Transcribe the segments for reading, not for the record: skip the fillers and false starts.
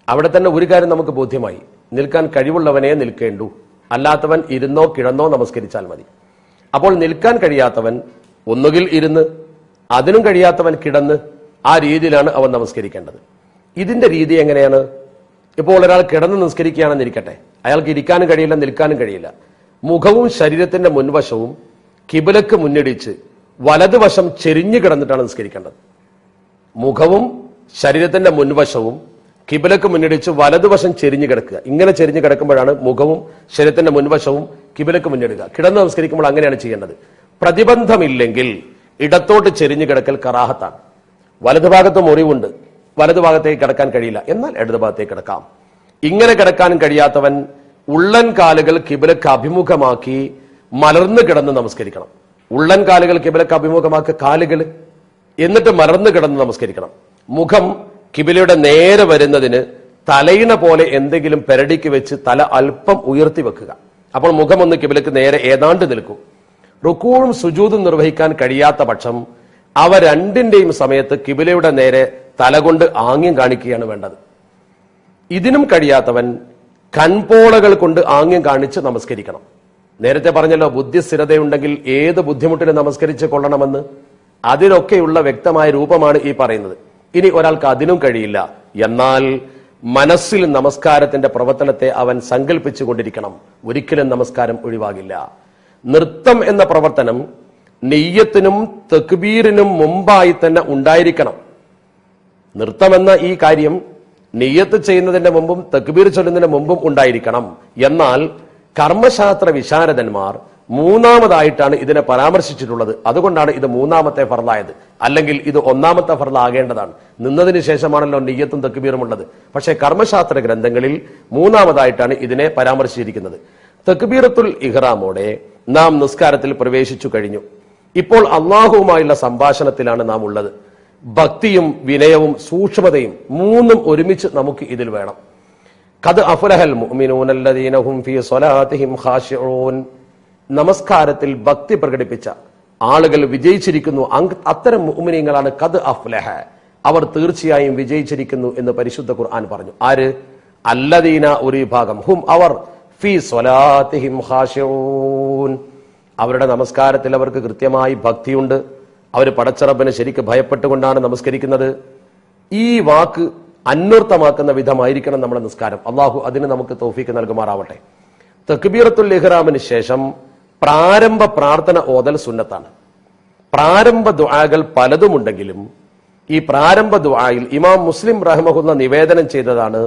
അവിടെ തന്നെ ഒരു കാര്യം നമുക്ക് ബോധ്യമായി, നിൽക്കാൻ കഴിവുള്ളവനെ നിൽക്കേണ്ടു, അല്ലാത്തവൻ ഇരുന്നോ കിടന്നോ നമസ്കരിച്ചാൽ മതി. അപ്പോൾ നിൽക്കാൻ കഴിയാത്തവൻ ഒന്നുകിൽ ഇരുന്ന്, അതിനും കഴിയാത്തവൻ കിടന്ന്, ആ രീതിയിലാണ് അവൻ നമസ്കരിക്കേണ്ടത്. ഇതിന്റെ രീതി എങ്ങനെയാണ്? ഇപ്പോൾ ഒരാൾ കിടന്ന് നിസ്കരിക്കുകയാണെന്നിരിക്കട്ടെ, അയാൾക്ക് ഇരിക്കാനും കഴിയില്ല, നിൽക്കാനും കഴിയില്ല. മുഖവും ശരീരത്തിന്റെ മുൻവശവും കിബിലക്ക് മുന്നിടിച്ച് വലതുവശം ചെരിഞ്ഞു കിടന്നിട്ടാണ് നിസ്കരിക്കേണ്ടത്. മുഖവും ശരീരത്തിന്റെ മുൻവശവും കിബിലക്ക് മുന്നിടിച്ച് വലതുവശം ചെരിഞ്ഞു കിടക്കുക. ഇങ്ങനെ ചെരിഞ്ഞു കിടക്കുമ്പോഴാണ് മുഖവും ശരീരത്തിന്റെ മുൻവശവും കിബിലക്ക് മുന്നിടുക. കിടന്ന് നമസ്കരിക്കുമ്പോൾ അങ്ങനെയാണ് ചെയ്യേണ്ടത്. പ്രതിബന്ധമില്ലെങ്കിൽ ഇടത്തോട്ട് ചെരിഞ്ഞു കിടക്കൽ കറാഹത്താണ്. വലതുഭാഗത്ത് മുറിവുണ്ട്, വലതുഭാഗത്തേക്ക് കിടക്കാൻ കഴിയില്ല, എന്നാൽ ഇടതുഭാഗത്തേക്ക് കിടക്കാം. ഇങ്ങനെ കിടക്കാനും കഴിയാത്തവൻ ഉള്ളൻ കാലുകൾ കിബിലക്ക് അഭിമുഖമാക്കി മലർന്നു കിടന്ന് നമസ്കരിക്കണം. ഉള്ളൻ കാലുകൾ കിബിലക്ക് അഭിമുഖമാക്കി കാലുകൾ, എന്നിട്ട് മലർന്നു കിടന്ന് നമസ്കരിക്കണം. മുഖം കിബിലയുടെ നേരെ വരുന്നതിന് തലയിണ പോലെ എന്തെങ്കിലും പെരടിക്ക് വെച്ച് തല അല്പം ഉയർത്തി വെക്കുക. അപ്പോൾ മുഖം ഒന്ന് കിബിലക്ക് നേരെ ഏതാണ്ട് നിൽക്കും. റുക്കൂഴും സുജൂദും നിർവഹിക്കാൻ കഴിയാത്ത പക്ഷം അവ രണ്ടിന്റെയും സമയത്ത് കിബിലയുടെ നേരെ തലകൊണ്ട് ആംഗ്യം കാണിക്കുകയാണ് വേണ്ടത്. ഇതിനും കഴിയാത്തവൻ കൺപോളകൾ കൊണ്ട് ആംഗ്യം കാണിച്ച് നമസ്കരിക്കണം. നേരത്തെ പറഞ്ഞല്ലോ, ബുദ്ധിസ്ഥിരതയുണ്ടെങ്കിൽ ഏത് ബുദ്ധിമുട്ടിന് നമസ്കരിച്ച് കൊള്ളണമെന്ന്. അതിനൊക്കെയുള്ള വ്യക്തമായ രൂപമാണ് ഈ പറയുന്നത്. ഇനി ഒരാൾക്ക് അതിനും കഴിയില്ല, എന്നാൽ മനസ്സിൽ നമസ്കാരത്തിന്റെ പ്രവർത്തനത്തെ അവൻ സങ്കല്പിച്ചു കൊണ്ടിരിക്കണം. ഒരിക്കലും നമസ്കാരം ഒഴിവാകില്ല. നൃത്തം എന്ന പ്രവർത്തനം നിയ്യത്തിനും തക്ബീറിനും മുമ്പായി തന്നെ ഉണ്ടായിരിക്കണം. നൃത്തമെന്ന ഈ കാര്യം നിയ്യത്ത് ചെയ്യുന്നതിന്റെ മുമ്പും തക്ബീർ ചൊല്ലുന്നതിന് മുമ്പും ഉണ്ടായിരിക്കണം. എന്നാൽ കർമ്മശാസ്ത്ര വിശാരദന്മാർ മൂന്നാമതായിട്ടാണ് ഇതിനെ പരാമർശിച്ചിട്ടുള്ളത്. അതുകൊണ്ടാണ് ഇത് മൂന്നാമത്തെ ഫർളായത്. അല്ലെങ്കിൽ ഇത് ഒന്നാമത്തെ ഫർളാകേണ്ടതാണ്. നിന്നതിന് ശേഷമാണല്ലോ നിയ്യത്തും തക്ബീറും ഉള്ളത്. പക്ഷേ കർമ്മശാസ്ത്ര ഗ്രന്ഥങ്ങളിൽ മൂന്നാമതായിട്ടാണ് ഇതിനെ പരാമർശിച്ചിരിക്കുന്നത്. തക്ബീറത്തുൽ ഇഹ്റാമോടെ നാം നിസ്കാരത്തിൽ പ്രവേശിച്ചു കഴിഞ്ഞു. ഇപ്പോൾ അള്ളാഹുവുമായുള്ള സംഭാഷണത്തിലാണ് നാം ഉള്ളത്. ഭക്തിയും വിനയവും സൂക്ഷ്മതയും മൂന്നും ഒരുമിച്ച് നമുക്ക് ഇതിൽ വേണം. ഖദ് അഫ്ലഹൽ മുഅ്മിനൂനല്ലദീന ഹും ഫീ സ്വലാത്തിഹിം ഖാശിഊൻ. നമസ്കാരത്തിൽ ഭക്തി പ്രകടിപ്പിച്ച ആളുകൾ വിജയിച്ചിരിക്കുന്നു. അത്തരം മുഅ്മിനീങ്ങളാണ് ഖദ് അഫ്ലഹ, അവർ തീർച്ചയായും വിജയിച്ചിരിക്കുന്നു എന്ന് പരിശുദ്ധ ഖുർആൻ പറഞ്ഞു. ആര്? അല്ലദീന, ഒരു വിഭാഗം, ഹും അവർ, ഫീ സ്വലാത്തിഹിം ഖാശിഊൻ, അവരുടെ നമസ്കാരത്തിൽ അവർക്ക് കൃത്യമായി ഭക്തിയുണ്ട്. അവർ പടച്ചറബിനെ ശരിക്ക് ഭയപ്പെട്ടുകൊണ്ടാണ് നമസ്കരിക്കുന്നത്. ഈ വാക്ക് അന്വർത്ഥമാക്കുന്ന വിധമായിരിക്കണം നമ്മുടെ നിസ്കാരം. അള്ളാഹു അതിന് നമുക്ക് തൗഫീക്ക് നൽകുമാറാവട്ടെ. തക്ബീറത്തുൽ ഇഹ്റാമിന് ശേഷം പ്രാരംഭ പ്രാർത്ഥന ഓതൽ സുന്നത്താണ്. പ്രാരംഭ ദുആകൾ പലതുമുണ്ടെങ്കിലും ഈ പ്രാരംഭ ദുആയിൽ ഇമാം മുസ്ലിം റഹിമഹുല്ല നിവേദനം ചെയ്തതാണ്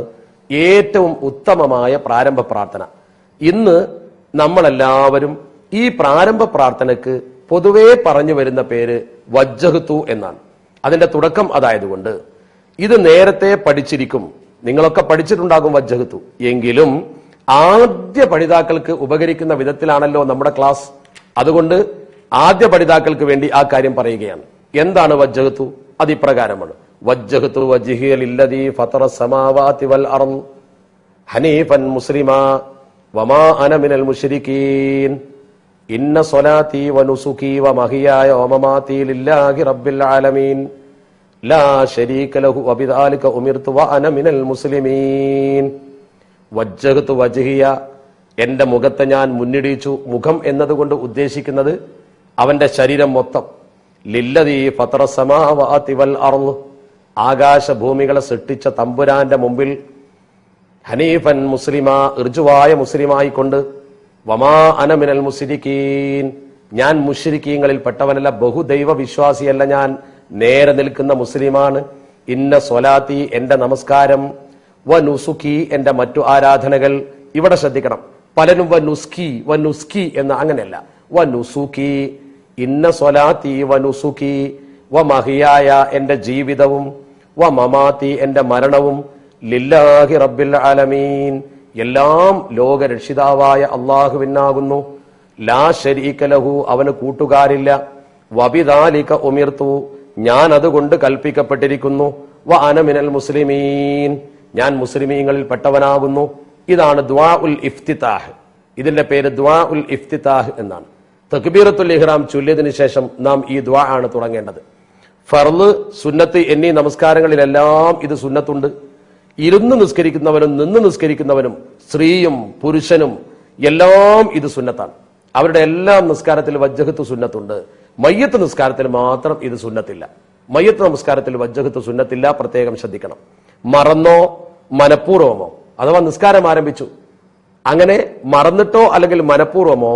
ഏറ്റവും ഉത്തമമായ പ്രാരംഭ പ്രാർത്ഥന. ഇന്ന് നമ്മളെല്ലാവരും ഈ പ്രാരംഭ പ്രാർത്ഥനയ്ക്ക് പൊതുവേ പറഞ്ഞു വരുന്ന പേര് വജ്ജഹ്തു എന്നാണ്. അതിന്റെ തുടക്കം അതായതുകൊണ്ട് ഇത് നേരത്തെ പഠിച്ചിരിക്കും. നിങ്ങളൊക്കെ പഠിച്ചിട്ടുണ്ടാകും വജ്ജഹ്തു. എങ്കിലും ആദ്യ പഠിതാക്കൾക്ക് ഉപകരിക്കുന്ന വിധത്തിലാണല്ലോ നമ്മുടെ ക്ലാസ്. അതുകൊണ്ട് ആദ്യ പഠിതാക്കൾക്ക് വേണ്ടി ആ കാര്യം പറയുകയാണ്. എന്താണ് വജ്ജഹ്തു? അതിപ്രകാരമാണ്: വജ്ജഹ്തു വജ്ഹിയ ലില്ലദീ ഫതറ സമാവാതി വൽ അർദ് ഹനീഫൻ മുസ്ലിമാ വമാ അന മിനൽ മുശ്രികീൻ ഇന്ന സ്വലാത്തി വനുസുകി വമഹിയായ വമമാതി ലില്ലാഹി റബ്ബിൽ ആലമീൻ ലാ ശരീക ലഹു വബിദാലിക ഉമിർതു വഅന മിനൽ മുസ്ലിമീൻ. വജ്ജഹ്തു വജ്ഹിയ, എന്റെ മുഖത്തെ ഞാൻ മുന്നിടിച്ചു. മുഖം എന്നതുകൊണ്ട് ഉദ്ദേശിക്കുന്നത് അവന്റെ ശരീരം മൊത്തം. ലില്ലദീ ഫതറ സമാവാതി വൽ അർദ്, ആകാശഭൂമികളെ സൃഷ്ടിച്ച തമ്പുരാന്റെ മുമ്പിൽ ഹനീഫൻ മുസ്ലിമാ, ഋജുവായ മുസ്ലിമായിക്കൊണ്ട്, വമാ അന മിനൽ മുശ്രികീൻ, ഞാൻ മുശ്രിക്കീങ്ങളിൽ പെട്ടവനല്ല, ബഹുദൈവ വിശ്വാസിയല്ല ഞാൻ, നേരെ നിൽക്കുന്ന മുസ്ലിമാണ്. ഇന്ന സ്വലാത്തി, എന്റെ നമസ്കാരം, വനുസുക്കി, എന്റെ മറ്റു ആരാധനകൾ. ഇവിടെ ശ്രദ്ധിക്കണം, പലരും വനുസ്കി എന്ന് അങ്ങനെയല്ല. വനുസുക്കി, ഇന്ന സ്വലാത്തി വനുസുക്കി, വമഹിയായ, എന്റെ ജീവിതവും, വമമാതി, എന്റെ മരണവും, ലില്ലാഹി റബ്ബിൽ ആലമീൻ, എല്ലാം ലോകരക്ഷിതാവായ അള്ളാഹുവിനാകുന്നു. ലാ ശരീക ലഹു, അവന് കൂട്ടുകാരില്ല. വബിദാലിക ഉമിർതു, ഞാൻ അതുകൊണ്ട് കൽപ്പിക്കപ്പെട്ടിരിക്കുന്നു. വ അന മിനൽ മുസ്ലിമീൻ, ഞാൻ മുസ്ലിമീങ്ങളിൽ പെട്ടവനാകുന്നു. ഇതാണ് ദുആ ഉൽ ഇഫ്തിതാഹ്. ഇതിന്റെ പേര് ദുആ ഉൽ ഇഫ്തിതാഹ് എന്നാണ്. തക്ബീറത്തുൽ ഇഹ്റാം ചൊല്ലിയതിനു ശേഷം നാം ഈ ദുആ ആണ് തുടങ്ങേണ്ടത്. ഫർള്, സുന്നത്ത് എന്നീ നമസ്കാരങ്ങളിലെല്ലാം ഇത് സുന്നത്തുണ്ട്. ഇരുന്ന് നിസ്കരിക്കുന്നവനും നിന്ന് നിസ്കരിക്കുന്നവനും സ്ത്രീയും പുരുഷനും എല്ലാം ഇത് സുന്നത്താണ്. അവരുടെ എല്ലാം നിസ്കാരത്തിൽ വജ്ജഹത്ത് സുന്നത്തുണ്ട്. മയ്യത്ത് നിസ്കാരത്തിൽ മാത്രം ഇത് സുന്നത്തില്ല. മയ്യത്ത് നമസ്കാരത്തിൽ വജ്ജഹത്ത് സുന്നത്തില്ല, പ്രത്യേകം ശ്രദ്ധിക്കണം. മറന്നോ മനഃപൂർവമോ അഥവാ നിസ്കാരം ആരംഭിച്ചു, അങ്ങനെ മറന്നിട്ടോ അല്ലെങ്കിൽ മനഃപൂർവമോ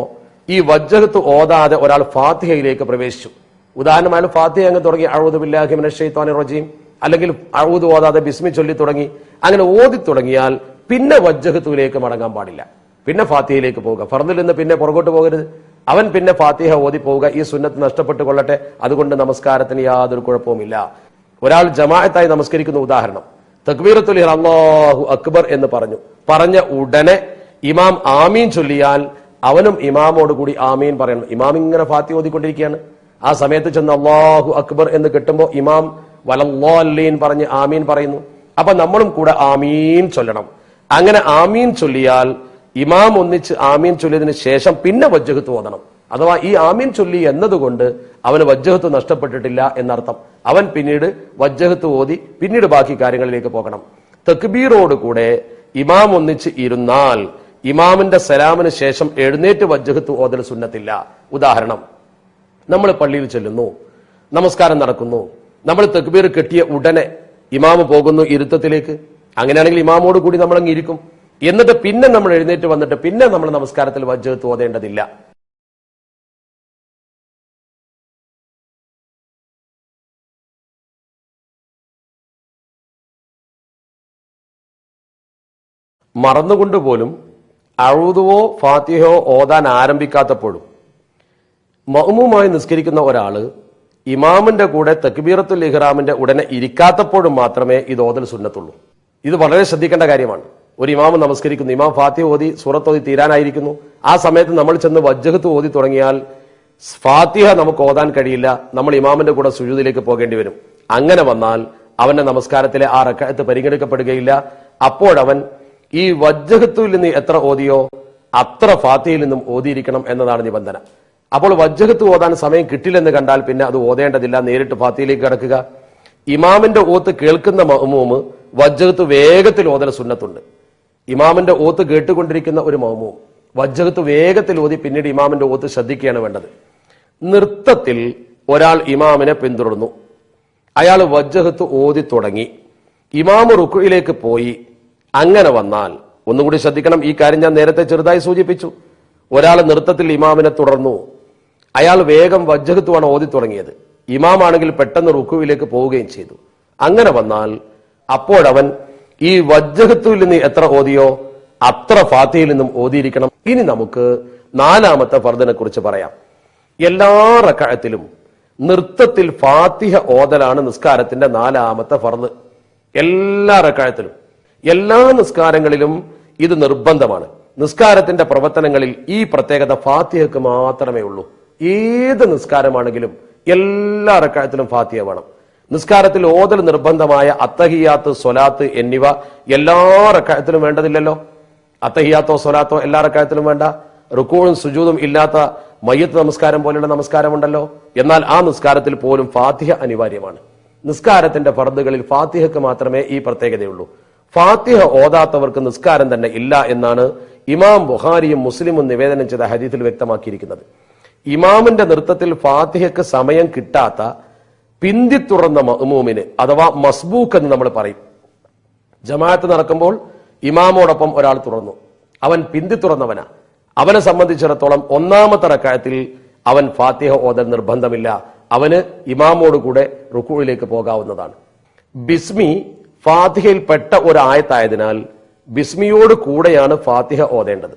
ഈ വജ്ജഹത്ത് ഓതാതെ ഒരാൾ ഫാത്തിഹയിലേക്ക് പ്രവേശിച്ചു. ഉദാഹരണമായി ഫാത്തിഹ അങ്ങ് തുടങ്ങി അഊദു ബില്ലാഹി മിനശ് ശൈത്വാനിർ റജീം, അല്ലെങ്കിൽ അഊദു ഓതാതെ ബിസ്മി ചൊല്ലി തുടങ്ങി, അങ്ങനെ ഓതി തുടങ്ങിയാൽ പിന്നെ വജ്ജഹത്തിലേക്ക് മടങ്ങാൻ പാടില്ല. പിന്നെ ഫാത്തിഹയിലേക്ക് പോവുക. ഫർദിൽ നിന്ന് പിന്നെ പുറകോട്ട് പോകരുത്. അവൻ പിന്നെ ഫാത്തിഹ ഓതി പോവുക. ഈ സുന്നത്ത് നഷ്ടപ്പെട്ടു കൊള്ളട്ടെ. അതുകൊണ്ട് നമസ്കാരത്തിന് യാതൊരു കുഴപ്പവുമില്ല. ഒരാൾ ജമാഅത്തായി നമസ്കരിക്കുന്ന ഉദാഹരണം, തക്ബീറത്തുൽ ഇഹ്റാം അല്ലാഹു അക്ബർ എന്ന് പറഞ്ഞ ഉടനെ ഇമാം ആമീൻ ചൊല്ലിയാൽ അവനും ഇമാമോട് കൂടി ആമീൻ പറയണം. ഇമാം ഇങ്ങനെ ഫാത്തിഹ ഓതിക്കൊണ്ടിരിക്കുകയാണ്. ആ സമയത്ത് ചെന്ന് അല്ലാഹു അക്ബർ എന്ന് കിട്ടുമ്പോൾ ഇമാം വലല്ലാലീൻ പറഞ്ഞ് ആമീൻ പറയുന്നു. അപ്പൊ നമ്മളും കൂടെ ആമീൻ ചൊല്ലണം. അങ്ങനെ ആമീൻ ചൊല്ലിയാൽ ഇമാം ഒന്നിച്ച് ആമീൻ ചൊല്ലിയതിനു ശേഷം പിന്നെ വജ്ജഹത്ത് ഓതണം. അഥവാ ഈ ആമീൻ ചൊല്ലി എന്നതുകൊണ്ട് അവന് വജ്ജഹത്ത് നഷ്ടപ്പെട്ടിട്ടില്ല എന്നർത്ഥം. അവൻ പിന്നീട് വജ്ജഹത്ത് ഓതി പിന്നീട് ബാക്കി കാര്യങ്ങളിലേക്ക് പോകണം. തക്ബീറോട് കൂടെ ഇമാം ഒന്നിച്ച് ഇരുന്നാൽ ഇമാമിന്റെ സലാമിന് ശേഷം എഴുന്നേറ്റ് വജ്ജഹത്ത് ഓതൽ സുന്നത്തില്ല. ഉദാഹരണം, നമ്മൾ പള്ളിയിൽ ചെല്ലുന്നു, നമസ്കാരം നടക്കുന്നു, നമ്മൾ തക്ബീർ കെട്ടിയ ഉടനെ ഇമാമ് പോകുന്നു ഇരുത്തത്തിലേക്ക്. അങ്ങനെയാണെങ്കിൽ ഇമാമോട് കൂടി നമ്മൾ അങ്ങ് ഇരിക്കും. എന്നിട്ട് പിന്നെ നമ്മൾ എഴുന്നേറ്റ് വന്നിട്ട് പിന്നെ നമ്മൾ നമസ്കാരത്തിൽ വജ്ജഹത്ത് ഓതേണ്ടതില്ല. മറന്നുകൊണ്ട് പോലും അഊദുവോ ഫാത്തിഹയോ ഓതാൻ ആരംഭിക്കാത്തപ്പോഴും മഅ്മൂമായി നിസ്കരിക്കുന്ന ഒരാള് ഇമാമിന്റെ കൂടെ തക്ബീറത്തുൽ ഇഹ്റാമിന്റെ ഉടനെ ഇരിക്കാത്തപ്പോഴും മാത്രമേ ഇത് ഓതൽ സുന്നത്തുള്ളൂ. ഇത് വളരെ ശ്രദ്ധിക്കേണ്ട കാര്യമാണ്. ഒരു ഇമാമ് നമസ്കരിക്കുന്നു, ഇമാം ഫാത്തിഹ ഓതി സൂറത്ത് ഓതി തീരാനായിരിക്കുന്നു. ആ സമയത്ത് നമ്മൾ ചെന്ന് വജ്ജഹത്ത് ഓതി തുടങ്ങിയാൽ ഫാത്തിഹ നമുക്ക് ഓതാൻ കഴിയില്ല. നമ്മൾ ഇമാമിന്റെ കൂടെ സുജൂദിലേക്ക് പോകേണ്ടി വരും. അങ്ങനെ വന്നാൽ അവന്റെ നമസ്കാരത്തിലെ ആ റക്അത്ത് പരിഗണിക്കപ്പെടുകയില്ല. അപ്പോഴവൻ ഈ വജ്ജഹത്തിൽ നിന്ന് എത്ര ഓതിയോ അത്ര ഫാത്തിഹയിൽ നിന്നും ഓതിയിരിക്കണം എന്നതാണ് നിബന്ധന. അപ്പോൾ വജ്ജഹത്ത് ഓതാൻ സമയം കിട്ടില്ലെന്ന് കണ്ടാൽ പിന്നെ അത് ഓതേണ്ടതില്ല, നേരിട്ട് ഫാത്തിഹയിലേക്ക് കടക്കുക. ഇമാമിന്റെ ഓത്ത് കേൾക്കുന്ന മഅ്മൂമ് വജ്ജഹത്ത് വേഗത്തിൽ ഓതൽ സുന്നത്തുണ്ട്. ഇമാമിന്റെ ഓത്ത് കേട്ടുകൊണ്ടിരിക്കുന്ന ഒരു മഅ്മൂം വജ്ജഹത്ത് വേഗത്തിൽ ഓതി പിന്നീട് ഇമാമിന്റെ ഓത്ത് ശ്രദ്ധിക്കുകയാണ് വേണ്ടത്. നൃത്തത്തിൽ ഒരാൾ ഇമാമിനെ പിന്തുടർന്നു, അയാൾ വജ്ജഹത്ത് ഓതി തുടങ്ങി, ഇമാമ് റുക്കുഇലേക്ക് പോയി. അങ്ങനെ വന്നാൽ ഒന്നുകൂടി ശ്രദ്ധിക്കണം. ഈ കാര്യം ഞാൻ നേരത്തെ ചെറുതായി സൂചിപ്പിച്ചു. ഒരാൾ നൃത്തത്തിൽ ഇമാമിനെ തുടർന്നു, അയാൾ വേഗം വജ്ജഹത്തുമാണ് ഓതി തുടങ്ങിയത്. ഇമാമാണെങ്കിൽ പെട്ടെന്ന് റുക്കുവിലേക്ക് പോവുകയും ചെയ്തു. അങ്ങനെ വന്നാൽ അപ്പോഴവൻ ഈ വജ്ജഹത്തിൽ നിന്ന് എത്ര ഓതിയോ അത്ര ഫാത്തിഹയിൽ നിന്നും ഓതിയിരിക്കണം. ഇനി നമുക്ക് നാലാമത്തെ ഫർദിനെ കുറിച്ച് പറയാം. എല്ലാ റക്അത്തിലും നൃത്തത്തിൽ ഫാത്തിഹ ഓതലാണ് നിസ്കാരത്തിന്റെ നാലാമത്തെ ഫർദ്. എല്ലാ റക്അത്തിലും എല്ലാ നിസ്കാരങ്ങളിലും ഇത് നിർബന്ധമാണ്. നിസ്കാരത്തിന്റെ പ്രവർത്തനങ്ങളിൽ ഈ പ്രത്യേകത ഫാത്തിഹക്ക് മാത്രമേ ഉള്ളൂ. ഏത് നിസ്കാരമാണെങ്കിലും എല്ലാ റക്അത്തിലും ഫാത്തിഹ വേണം. നിസ്കാരത്തിൽ ഓതൽ നിർബന്ധമായ അത്തഹിയാത്ത്, സ്വലാത്ത് എന്നിവ എല്ലാ റക്അത്തിലും വേണ്ടതില്ലല്ലോ. അത്തഹിയാത്തോ സ്വലാത്തോ എല്ലാ റക്അത്തിലും വേണ്ട. റുക്കൂഉം സുജൂദും ഇല്ലാത്ത മയ്യത്ത് നമസ്കാരം പോലെയുള്ള നമസ്കാരമുണ്ടല്ലോ. എന്നാൽ ആ നിസ്കാരത്തിൽ പോലും ഫാത്തിഹ അനിവാര്യമാണ്. നിസ്കാരത്തിന്റെ ഫർദുകളിൽ ഫാത്തിഹക്ക് മാത്രമേ ഈ പ്രത്യേകതയുള്ളൂ. ഫാത്തിഹ ഓതാത്തവർക്ക് നിസ്കാരം തന്നെ ഇല്ല എന്നാണ് ഇമാം ബുഖാരിയും മുസ്ലിമും നിവേദനം ചെയ്ത ഹദീസിൽ വ്യക്തമാക്കിയിരിക്കുന്നത്. ഇമാമിന്റെ നൃത്തത്തിൽ ഫാത്തിഹക്ക് സമയം കിട്ടാത്ത പിന്തിത്തുറന്ന മഅ്മൂമിന് അഥവാ മസ്ബൂക്ക് എന്ന് നമ്മൾ പറയും. ജമാഅത്ത് നടക്കുമ്പോൾ ഇമാമോടൊപ്പം ഒരാൾ തുറന്നു, അവൻ പിന്തിത്തുറന്നവനാ. അവനെ സംബന്ധിച്ചിടത്തോളം ഒന്നാമത്തെ റക്അത്തിൽ അവൻ ഫാത്തിഹ ഓതൽ നിർബന്ധമില്ല. അവന് ഇമാമോട് കൂടെ റുക്കൂഇലേക്ക് പോകാവുന്നതാണ്. ബിസ്മി ഫാത്തിഹയിൽ പെട്ട ഒരായത്തായതിനാൽ ബിസ്മിയോട് കൂടെയാണ് ഫാത്തിഹ ഓതേണ്ടത്.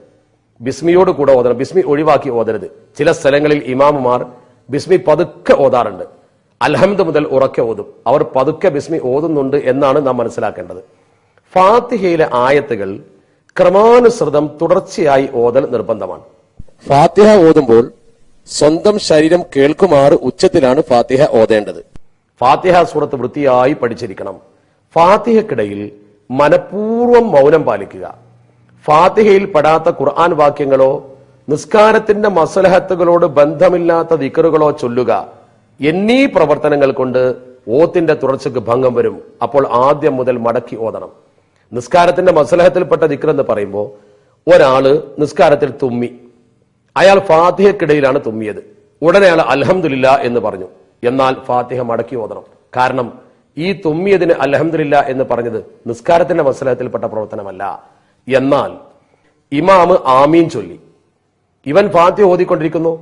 ബിസ്മിയോട് കൂടെ ഓതണം, ബിസ്മി ഒഴിവാക്കി ഓതരുത്. ചില സ്ഥലങ്ങളിൽ ഇമാമുമാർ ബിസ്മി പതുക്കെ ഓതാറുണ്ട്. അൽഹംദ് മുതൽ ഉറക്കെ ഓതും. അവർ പതുക്കെ ബിസ്മി ഓതുന്നുണ്ട് എന്നാണ് നാം മനസ്സിലാക്കേണ്ടത്. ഫാത്തിഹയിലെ ആയത്തുകൾ ക്രമാനുസൃതം തുടർച്ചയായി ഓതൽ നിർബന്ധമാണ്. ഫാത്തിഹ ഓതുമ്പോൾ സ്വന്തം ശരീരം കേൾക്കുമാറ് ഉച്ചത്തിലാണ് ഫാത്തിഹ ഓതേണ്ടത്. ഫാത്തിഹ സൂറത്ത് വൃത്തിയായി പഠിച്ചിരിക്കണം. ഫാത്തിഹക്കിടയിൽ മനഃപൂർവ്വം മൗനം പാലിക്കുക. ഫാത്തിഹയിൽ പെടാത്ത ഖുർആൻ വാക്യങ്ങളോ നിസ്കാരത്തിന്റെ മസ്ലഹത്തുകളോട് ബന്ധമില്ലാത്ത ദിക്റുകളോ ചൊല്ലുക എന്നീ പ്രവർത്തനങ്ങൾ കൊണ്ട് ഓത്തിന്റെ തുടർച്ചയ്ക്ക് ഭംഗം വരും. അപ്പോൾ ആദ്യം മുതൽ മടക്കി ഓതണം. നിസ്കാരത്തിന്റെ മസ്ലഹത്തിൽപ്പെട്ട ദിക്ർ എന്ന് പറയുമ്പോൾ ഒരാള് നിസ്കാരത്തിൽ തുമ്മി, അയാൾ ഫാത്തിഹയ്ക്കിടയിലാണ് തുമ്മിയത്. ഉടനെ അയാൾ അൽഹംദുലില്ലാ എന്ന് പറഞ്ഞു. എന്നാൽ ഫാത്തിഹ മടക്കി ഓതണം. കാരണം ഈ തുമ്മിയതിന് അൽഹംദുലില്ലാ എന്ന് പറഞ്ഞത് നിസ്കാരത്തിന്റെ മസ്ലഹത്തിൽപ്പെട്ട പ്രവർത്തനമല്ല. എന്നാൽ ഇമാമ് ആമീൻ ചൊല്ലി, ഇവൻ ഫാത്തിഹ ഓതിക്കൊണ്ടിരിക്കുന്നു,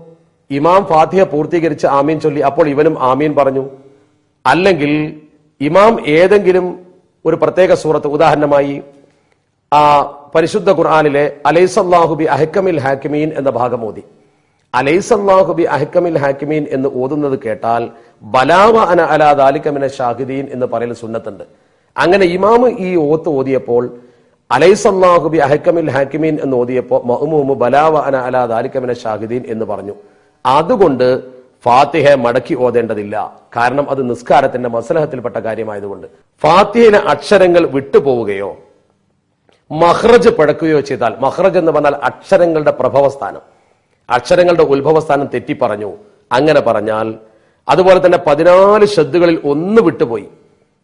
ഇമാം ഫാത്തിഹ പൂർത്തീകരിച്ച് ആമീൻ ചൊല്ലി, അപ്പോൾ ഇവനും ആമീൻ പറഞ്ഞു. അല്ലെങ്കിൽ ഇമാം ഏതെങ്കിലും ഒരു പ്രത്യേക സൂറത്ത്, ഉദാഹരണമായി പരിശുദ്ധ ഖുർആനിലെ അലൈസല്ലാഹു ബി അഹ്കമിൽ ഹാക്കിമീൻ എന്ന ഭാഗം ഓതി, അലൈസല്ലാഹു ബി അഹ്കമിൽ ഹാക്കിമീൻ എന്ന് ഓതുന്നത് കേട്ടാൽ ബലാവ അന അലാ ദാലിക മിന ഷാഹിദീൻ എന്ന് പറയൽ സുന്നത്തുണ്ട്. അങ്ങനെ ഇമാം ഈ ഓത്ത് ഓതിയപ്പോൾ അലൈസല്ലാഹു ബി അഹ്കമിൽ ഹാക്കിമീൻ എന്ന് ഓതിയപ്പോൾ മഅ്മൂമു ബലാവ അന അലാ ദാലിക മിന ഷാഹിദീൻ എന്ന് പറഞ്ഞു. അതുകൊണ്ട് ഫാത്തിഹ മടക്കി ഓതേണ്ടതില്ല. കാരണം അത് നിസ്കാരത്തിന്റെ മസ്ലഹത്തിൽപ്പെട്ട കാര്യമായതുകൊണ്ട്. ഫാത്തിഹയിലെ അക്ഷരങ്ങൾ വിട്ടുപോവുകയോ മഖ്റജ് പഴക്കുകയോ ചെയ്താൽ, മഖ്റജ് എന്ന് പറഞ്ഞാൽ അക്ഷരങ്ങളുടെ പ്രഭവസ്ഥാനം, അക്ഷരങ്ങളുടെ ഉത്ഭവസ്ഥാനം തെറ്റി പറഞ്ഞു, അങ്ങനെ പറഞ്ഞാൽ, അതുപോലെ തന്നെ 14 ശബ്ദങ്ങളിൽ ഒന്ന് വിട്ടുപോയി,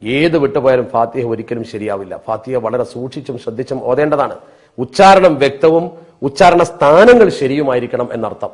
ഏത് വിട്ടുപോയാലും ഫാത്തിഹ ഒരിക്കലും ശരിയാവില്ല. ഫാത്തിഹ വളരെ സൂക്ഷിച്ചും ശ്രദ്ധിച്ചും ഓതേണ്ടതാണ്. ഉച്ചാരണം വ്യക്തവും ഉച്ചാരണ സ്ഥാനങ്ങൾ ശരിയുമായിരിക്കണം എന്നർത്ഥം.